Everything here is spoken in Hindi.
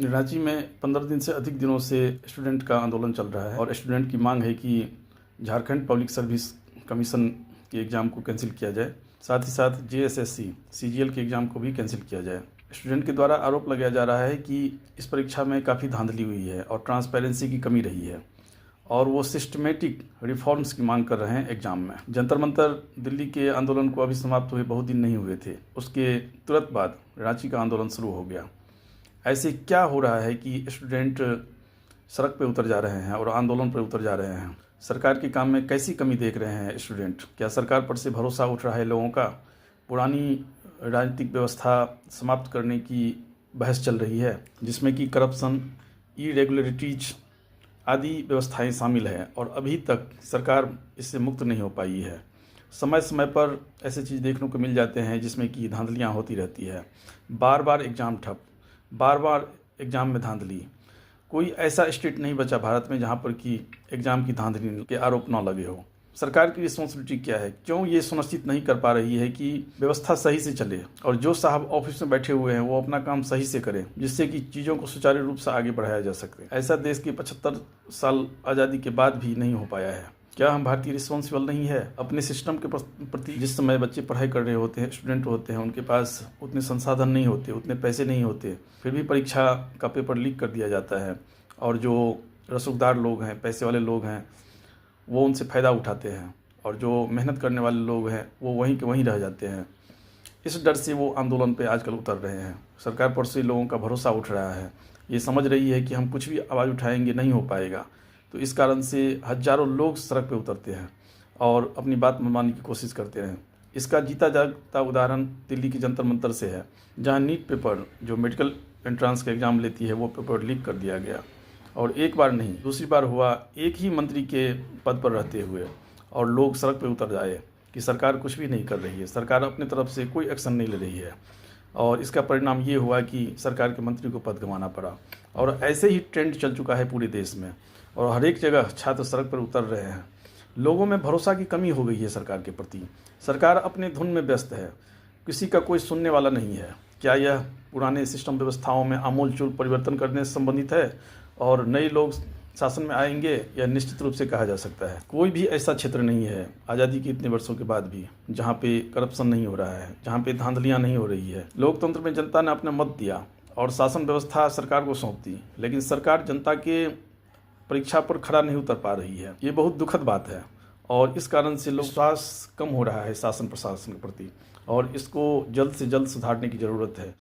रांची में 15 दिन से अधिक दिनों से स्टूडेंट का आंदोलन चल रहा है और स्टूडेंट की मांग है कि झारखंड पब्लिक सर्विस कमीशन के एग्ज़ाम को कैंसिल किया जाए। साथ ही साथ जेएसएससी सीजीएल के एग्ज़ाम को भी कैंसिल किया जाए। स्टूडेंट के द्वारा आरोप लगाया जा रहा है कि इस परीक्षा में काफ़ी धांधली हुई है और ट्रांसपेरेंसी की कमी रही है और वो सिस्टमेटिक रिफॉर्म्स की मांग कर रहे हैं एग्ज़ाम में। जंतर मंतर दिल्ली के आंदोलन को अभी समाप्त हुए बहुत दिन नहीं हुए थे, उसके तुरंत बाद रांची का आंदोलन शुरू हो गया। ऐसे क्या हो रहा है कि स्टूडेंट सड़क पे उतर जा रहे हैं और आंदोलन पर उतर जा रहे हैं? सरकार के काम में कैसी कमी देख रहे हैं स्टूडेंट? क्या सरकार पर से भरोसा उठ रहा है लोगों का? पुरानी राजनीतिक व्यवस्था समाप्त करने की बहस चल रही है जिसमें कि करप्शन, इरेगुलरिटीज आदि व्यवस्थाएं शामिल हैं और अभी तक सरकार इससे मुक्त नहीं हो पाई है। समय समय पर ऐसे चीज़ देखने को मिल जाते हैं जिसमें कि धांधलियाँ होती रहती है। बार बार एग्ज़ाम ठप, बार बार एग्ज़ाम में धांधली। कोई ऐसा स्टेट नहीं बचा भारत में जहाँ पर कि एग्ज़ाम की धांधली के आरोप ना लगे हो। सरकार की रिस्पॉन्सिबिलिटी क्या है? क्यों ये सुनिश्चित नहीं कर पा रही है कि व्यवस्था सही से चले और जो साहब ऑफिस में बैठे हुए हैं वो अपना काम सही से करें, जिससे कि चीज़ों को सुचारू रूप से आगे बढ़ाया जा सके। ऐसा देश के 75 साल आज़ादी के बाद भी नहीं हो पाया है। क्या हम भारतीय रिस्पॉन्सिबल नहीं है अपने सिस्टम के प्रति? जिस समय बच्चे पढ़ाई कर रहे होते हैं, स्टूडेंट होते हैं, उनके पास उतने संसाधन नहीं होते, उतने पैसे नहीं होते, फिर भी परीक्षा का पेपर लीक कर दिया जाता है और जो रसूखदार लोग हैं, पैसे वाले लोग हैं, वो उनसे फ़ायदा उठाते हैं और जो मेहनत करने वाले लोग हैं वो वहीं के वहीं रह जाते हैं। इस डर से वो आंदोलन पे आजकल उतर रहे हैं। सरकार पर से लोगों का भरोसा उठ रहा है, ये समझ रही है कि हम कुछ भी आवाज़ उठाएंगे नहीं हो पाएगा, तो इस कारण से हज़ारों लोग सड़क पे उतरते हैं और अपनी बात मनवाने की कोशिश करते हैं। इसका जीता जागता उदाहरण दिल्ली की जंतर मंतर से है, जहाँ नीट पेपर जो मेडिकल एंट्रांस का एग्ज़ाम लेती है वो पेपर लीक कर दिया गया और एक बार नहीं दूसरी बार हुआ, एक ही मंत्री के पद पर रहते हुए, और लोग सड़क पे उतर जाए कि सरकार कुछ भी नहीं कर रही है, सरकार अपनी तरफ से कोई एक्शन नहीं ले रही है। और इसका परिणाम ये हुआ कि सरकार के मंत्री को पद गंवाना पड़ा और ऐसे ही ट्रेंड चल चुका है पूरे देश में और हर एक जगह छात्र सड़क पर उतर रहे हैं। लोगों में भरोसा की कमी हो गई है सरकार के प्रति। सरकार अपने धुन में व्यस्त है, किसी का कोई सुनने वाला नहीं है। क्या यह पुराने सिस्टम व्यवस्थाओं में आमूलचूल परिवर्तन करने से संबंधित है और नए लोग शासन में आएंगे? यह निश्चित रूप से कहा जा सकता है। कोई भी ऐसा क्षेत्र नहीं है आज़ादी के इतने वर्षों के बाद भी जहाँ पे करप्शन नहीं हो रहा है, जहाँ पे धांधलियाँ नहीं हो रही है। लोकतंत्र में जनता ने अपना मत दिया और शासन व्यवस्था सरकार को सौंप दी, लेकिन सरकार जनता के परीक्षा पर खड़ा नहीं उतर पा रही है। ये बहुत दुखद बात है और इस कारण से लोग विश्वास कम हो रहा है शासन प्रशासन के प्रति और इसको जल्द से जल्द सुधारने की ज़रूरत है।